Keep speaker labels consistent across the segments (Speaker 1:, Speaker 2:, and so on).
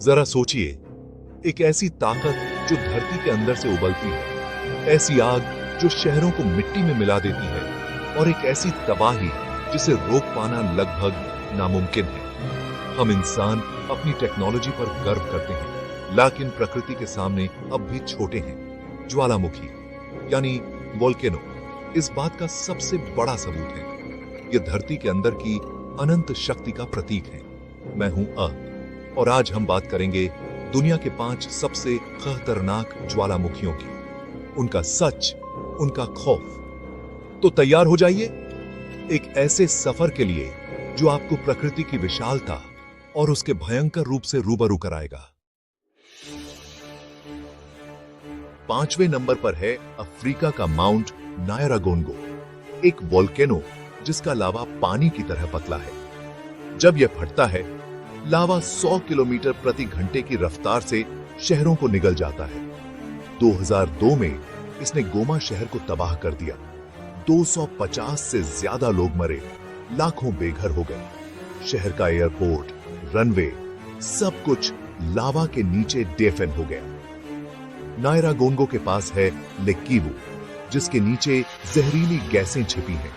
Speaker 1: जरा सोचिए, एक ऐसी ताकत जो धरती के अंदर से उबलती है, ऐसी आग जो शहरों को मिट्टी में मिला देती है, और एक ऐसी तबाही जिसे रोक पाना लगभग नामुमकिन है। हम इंसान अपनी टेक्नोलॉजी पर गर्व करते हैं, लेकिन प्रकृति के सामने अब भी छोटे हैं। ज्वालामुखी यानी वोल्केनो इस बात का सबसे बड़ा सबूत है। ये धरती के अंदर की अनंत शक्ति का प्रतीक है। मैं हूं और आज हम बात करेंगे दुनिया के 5 सबसे खतरनाक ज्वालामुखियों की, उनका सच, उनका खौफ। तो तैयार हो जाइए एक ऐसे सफर के लिए जो आपको प्रकृति की विशालता और उसके भयंकर रूप से रूबरू कराएगा। 5वें नंबर पर है अफ्रीका का माउंट नायरागोनगो, एक वोल्केनो जिसका लावा पानी की तरह पतला है। जब यह फटता है, लावा 100 किलोमीटर प्रति घंटे की रफ्तार से शहरों को निगल जाता है। 2002 में इसने गोमा शहर को तबाह कर दिया। 250 से ज्यादा लोग मरे, लाखों बेघर हो गए। शहर का एयरपोर्ट, रनवे, सब कुछ लावा के नीचे डेफन हो गया। नायरागोनगो के पास है लेक किवू, जिसके नीचे जहरीली गैसें छिपी हैं।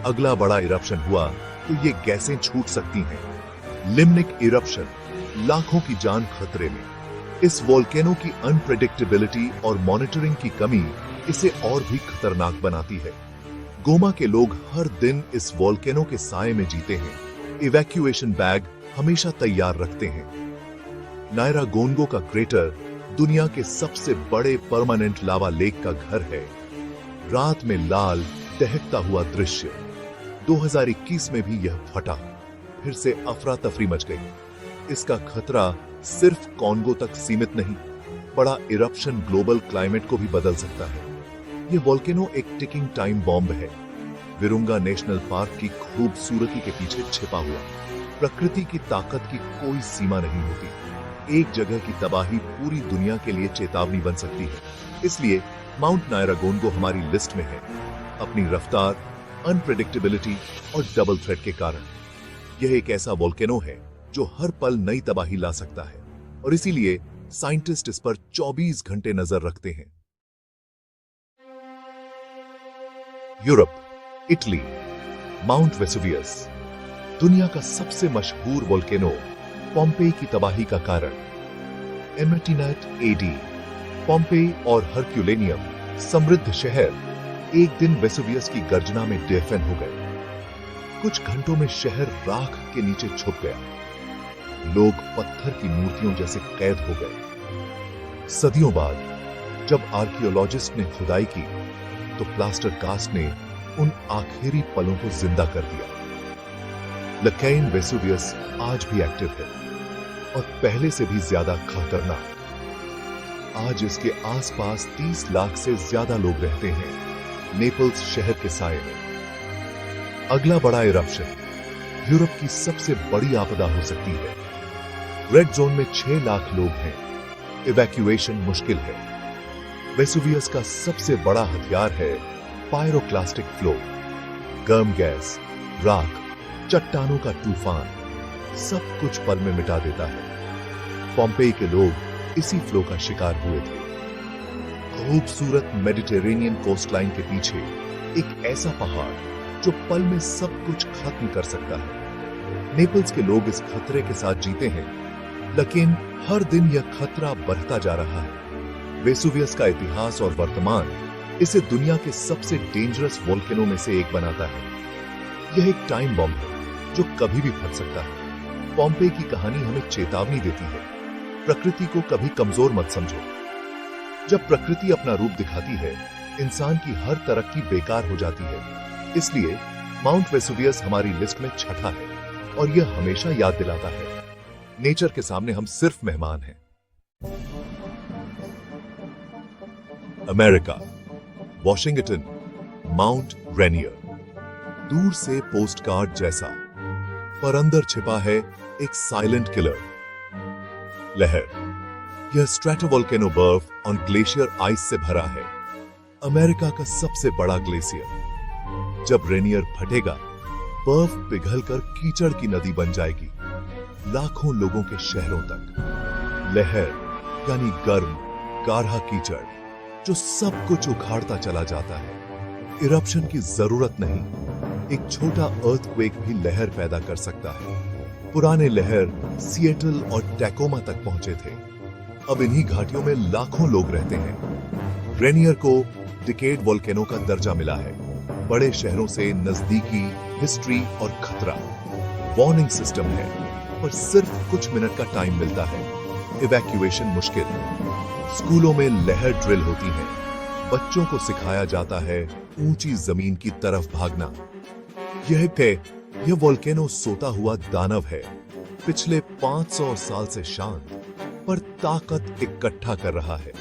Speaker 1: अगला बड़ा इरप्शन हुआ तो ये गैसें छूट सकती हैं। लिम्निक इरप्शन, लाखों की जान खतरे में। इस वोल्केनो की अनप्रेडिक्टेबिलिटी और मॉनिटरिंग की कमी इसे और भी खतरनाक बनाती है। गोमा के लोग हर दिन इस वोल्केनो के साए में जीते हैं। इवैक्यूएशन बैग हमेशा तैयार रखते हैं। नायरागोनगो का क्रेटर दुनिया के सबसे बड़े परमानेंट लावा लेक का घर है। रात में लाल दहकता हुआ दृश्य। 2021 में भी यह फटा, फिर से अफरा तफरी मच गई। इसका खतरा सिर्फ कॉन्गो तक सीमित नहीं, बड़ा इरप्शन ग्लोबल क्लाइमेट को भी बदल सकता है। यह वोल्केनो एक टिकिंग टाइम बॉम्ब है, विरुंगा नेशनल पार्क की खूबसूरती के पीछे छिपा हुआ। प्रकृति की ताकत की कोई सीमा नहीं होती। एक जगह की तबाही पूरी दुनिया के लिए चेतावनी बन सकती है। इसलिए माउंट नायरागोनगो हमारी लिस्ट में है, अपनी रफ्तार, अनप्रेडिक्टेबिलिटी और डबल थ्रेट के कारण। यह एक ऐसा वोल्केनो है जो हर पल नई तबाही ला सकता है, और इसीलिए साइंटिस्ट इस पर 24 घंटे नजर रखते हैं। यूरोप, इटली, माउंट वेसुवियस, दुनिया का सबसे मशहूर वोल्केनो पोम्पेई की तबाही का कारण। एमेटिनाइट एडी, पोम्पेई और हरक्यूलेनियम, समृद्ध शहर, एक दिन वेसुवियस की गर्जना में डेफन हो गए। कुछ घंटों में शहर राख के नीचे छुप गया। लोग पत्थर की मूर्तियों जैसे कैद हो गए। सदियों बाद जब आर्कियोलॉजिस्ट ने खुदाई की तो प्लास्टर कास्ट ने उन आखिरी पलों को जिंदा कर दिया। लकैन वेसुवियस आज भी एक्टिव है, और पहले से भी ज्यादा खतरनाक। आज इसके आसपास 30 लाख से ज्यादा लोग रहते हैं, नेपल्स शहर के साए में। अगला बड़ा इरप्शन यूरोप की सबसे बड़ी आपदा हो सकती है। रेड जोन में 6 लाख लोग हैं, इवैक्यूएशन मुश्किल है। वेसुवियस का सबसे बड़ा हथियार है पायरोक्लास्टिक फ्लो, गर्म गैस, राख, चट्टानों का तूफान, सब कुछ पल में मिटा देता है। पोम्पेई के लोग इसी फ्लो का शिकार हुए थे। खूबसूरत मेडिटेरेनियन कोस्टलाइन के पीछे एक ऐसा पहाड़ जो पल में सब कुछ खत्म कर सकता है। नेपल्स के लोग इस खतरे के साथ जीते हैं, लेकिन हर दिन यह खतरा बढ़ता जा रहा है। वेसुवियस का इतिहास और वर्तमान इसे दुनिया के सबसे डेंजरस वोल्केनो में से एक बनाता है। यह एक टाइम बॉम्ब है जो कभी भी फट सकता है। पोम्पेई की कहानी हमें चेतावनी देती है, प्रकृति को कभी कमजोर मत समझो। जब प्रकृति अपना रूप दिखाती है, इंसान की हर तरक्की बेकार हो जाती है। इसलिए माउंट वेसुवियस हमारी लिस्ट में छठा है, और यह हमेशा याद दिलाता है, नेचर के सामने हम सिर्फ मेहमान हैं। अमेरिका, वॉशिंगटन, माउंट रेनियर, दूर से पोस्टकार्ड जैसा, पर अंदर छिपा है एक साइलेंट किलर। लहर, यह स्ट्रेटोवोल्केनो बर्फ ऑन ग्लेशियर आइस से भरा है, अमेरिका का सबसे बड़ा ग्लेशियर। जब रेनियर फटेगा, बर्फ पिघलकर कीचड़ की नदी बन जाएगी, लाखों लोगों के शहरों तक। लहर यानी गर्म गाढ़ा कीचड़ जो सब कुछ उखाड़ता चला जाता है। इरप्शन की जरूरत नहीं, एक छोटा अर्थक्वेक भी लहर पैदा कर सकता है। पुराने लहर सिएटल और टैकोमा तक पहुंचे थे। अब इन्हीं घाटियों में लाखों लोग रहते हैं। रेनियर को डिकेड वोल्केनो का दर्जा मिला है। बड़े शहरों से नजदीकी, हिस्ट्री और खतरा। वार्निंग सिस्टम है, पर सिर्फ कुछ मिनट का टाइम मिलता है। इवैक्यूएशन मुश्किल। स्कूलों में लहर ड्रिल होती है। बच्चों को सिखाया जाता है ऊंची जमीन की तरफ भागना। यह वोल्केनो सोता हुआ दानव है। पिछले 500 साल से शांत, पर ताकत इकट्ठा कर रहा है।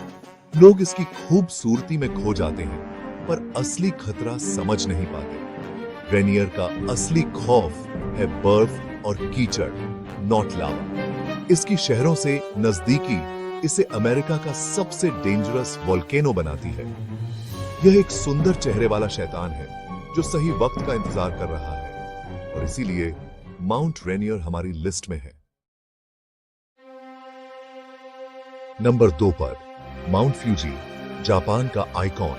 Speaker 1: लोग इसकी खूबसूरती में खो जाते हैं, पर असली खतरा समझ नहीं पाते। रेनियर का असली खौफ है बर्फ और कीचड़, नॉट लावा। इसकी शहरों से नजदीकी इसे अमेरिका का सबसे डेंजरस वोल्केनो बनाती है। यह एक सुंदर चेहरे वाला शैतान है जो सही वक्त का इंतजार कर रहा है, और इसीलिए माउंट रेनियर हमारी लिस्ट में है। नंबर 2 पर माउंट फ्यूजी, जापान का आइकॉन,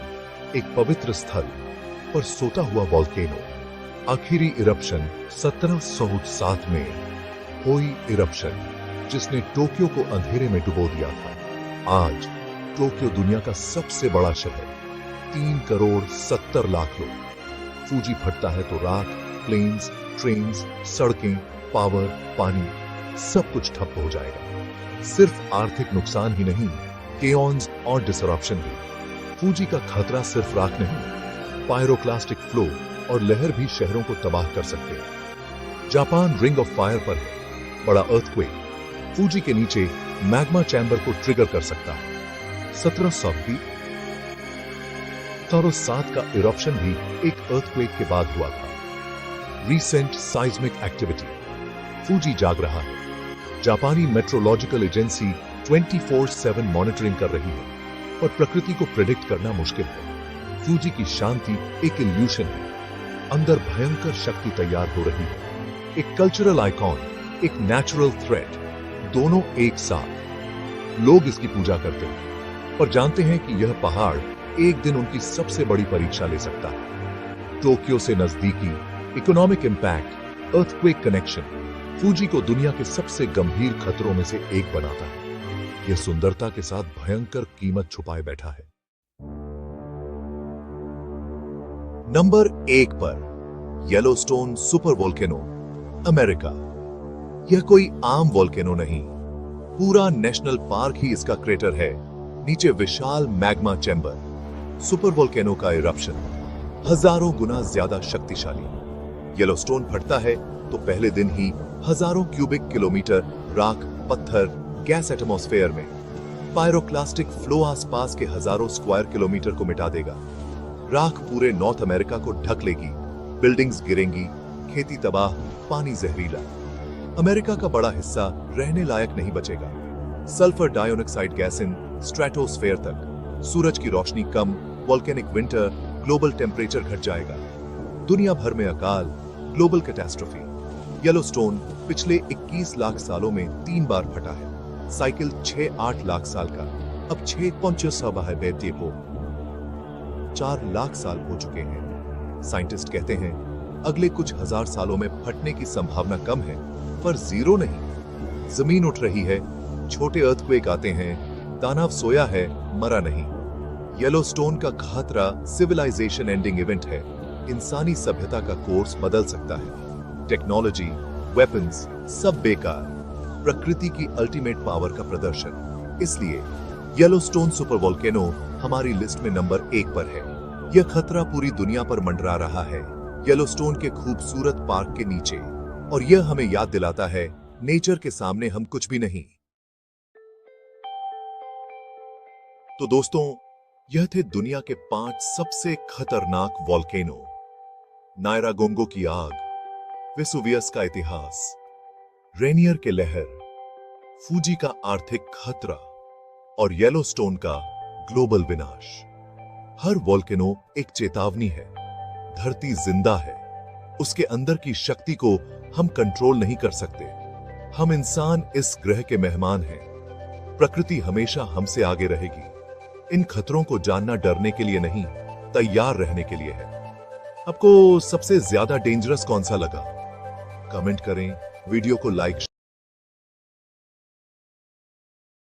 Speaker 1: एक पवित्र स्थल पर सोता हुआ वोल्केनो। आखिरी इरप्शन 1707 में हुई इरप्शन, जिसने टोक्यो को अंधेरे में डुबो दिया था। आज टोक्यो दुनिया का सबसे बड़ा शहर, 3 करोड़ 70 लाख लोग। फूजी फटता है तो राख, प्लेन्स, ट्रेन्स, सड़कें, पावर, पानी, सब कुछ ठप हो जाएगा। सिर्फ आर्थिक नुकसान ही नहीं, केओन्स और डिसरप्शन भी। फूजी का खतरा सिर्फ राख नहीं, पायरोक्लास्टिक फ्लो और लहर भी शहरों को तबाह कर सकते हैं। जापान रिंग ऑफ फायर पर है। बड़ा अर्थक्वेक फूजी के नीचे मैग्मा चैम्बर को ट्रिगर कर सकता है। 1707 का इरप्शन भी एक अर्थक्वेक के बाद हुआ था। Recent seismic activity. फूजी जाग रहा है। जापानी मेट्रोलॉजिकल एजेंसी 24/7 मॉनिटरिंग कर रही है, और प्रकृति को प्रेडिक्ट करना मुश्किल है। फूजी की शांति एक इल्यूशन है, अंदर भयंकर शक्ति तैयार हो रही है। एक कल्चरल आइकॉन, एक नेचुरल थ्रेट, दोनों एक साथ। लोग इसकी पूजा करते हैं, पर जानते हैं कि यह पहाड़ एक दिन उनकी सबसे बड़ी परीक्षा ले सकता है। टोक्यो से नजदीकी, economic impact, earthquake connection Fuji को दुनिया के सबसे गंभीर खतरों में से एक बनाता है। यह सुंदरता के साथ भयंकर कीमत छुपाए बैठा है। नंबर 1 पर येलोस्टोन सुपर वोल्केनो, अमेरिका। यह कोई आम वोल्केनो नहीं, पूरा नेशनल पार्क ही इसका क्रेटर है। नीचे विशाल मैग्मा चैम्बर। सुपर वोल्केनो का इरप्शन हजारों गुना ज्यादा शक्तिशाली। येलोस्टोन फटता है तो पहले दिन ही हजारों क्यूबिक किलोमीटर राख, पत्थर, गैस एटमॉस्फेयर में। पायरोक्लास्टिक फ्लो आसपास के हजारों स्क्वायर किलोमीटर को मिटा देगा। राख पूरे नॉर्थ अमेरिका को ढक लेगी। बिल्डिंग्स गिरेंगी, खेती तबाह, पानी जहरीला। अमेरिका का बड़ा हिस्सा रहने लायक नहीं बचेगा। Sulphur dioxide gas in stratosphere तक। सूरज की रोशनी कम, वोल्केनिक विंटर, ग्लोबल टेम्परेचर घट जाएगा। दुनिया भर में अकाल, ग्लोबल कैटास्ट्रोफी। येलोस्टोन पिछले 21 लाख सालों में 3 बार फटा है। साइकिल 6-8 लाख साल का, अब 4 लाख साल हो चुके हैं। साइंटिस्ट कहते हैं अगले कुछ हजार सालों में फटने की संभावना कम है, पर जीरो नहीं। जमीन उठ रही है, छोटे अर्थक्वेक आते हैं, दानव सोया है, मरा नहीं। येलोस्टोन का खतरा सिविलाइजेशन एंडिंग इवेंट है। इंसानी सभ्यता का कोर्स बदल सकता है। टेक्नोलॉजी, वेपन्स, सब बेकार। प्रकृति की अल्टीमेट पावर का प्रदर्शन। इसलिए येलोस्टोन सुपर वोल्केनो हमारी लिस्ट में नंबर 1 पर है। यह खतरा पूरी दुनिया पर मंडरा रहा है, येलोस्टोन के खूबसूरत पार्क के नीचे, और यह हमें याद दिलाता है नेचर के सामने हम कुछ भी नहीं। तो दोस्तों, यह थे दुनिया के 5 सबसे खतरनाक वोल्केनो। नायरागोंगो की आग, वेसुवियस का इतिहास, रेनियर के लहर, फूजी का आर्थिक खतरा और येलोस्टोन का ग्लोबल विनाश। हर वोल्केनो एक चेतावनी है। धरती जिंदा है, उसके अंदर की शक्ति को हम कंट्रोल नहीं कर सकते। हम इंसान इस ग्रह के मेहमान हैं, प्रकृति हमेशा हमसे आगे रहेगी। इन खतरों को जानना डरने के लिए नहीं, तैयार रहने के लिए है। आपको सबसे ज्यादा डेंजरस कौन सा लगा? कमेंट करें, वीडियो को लाइक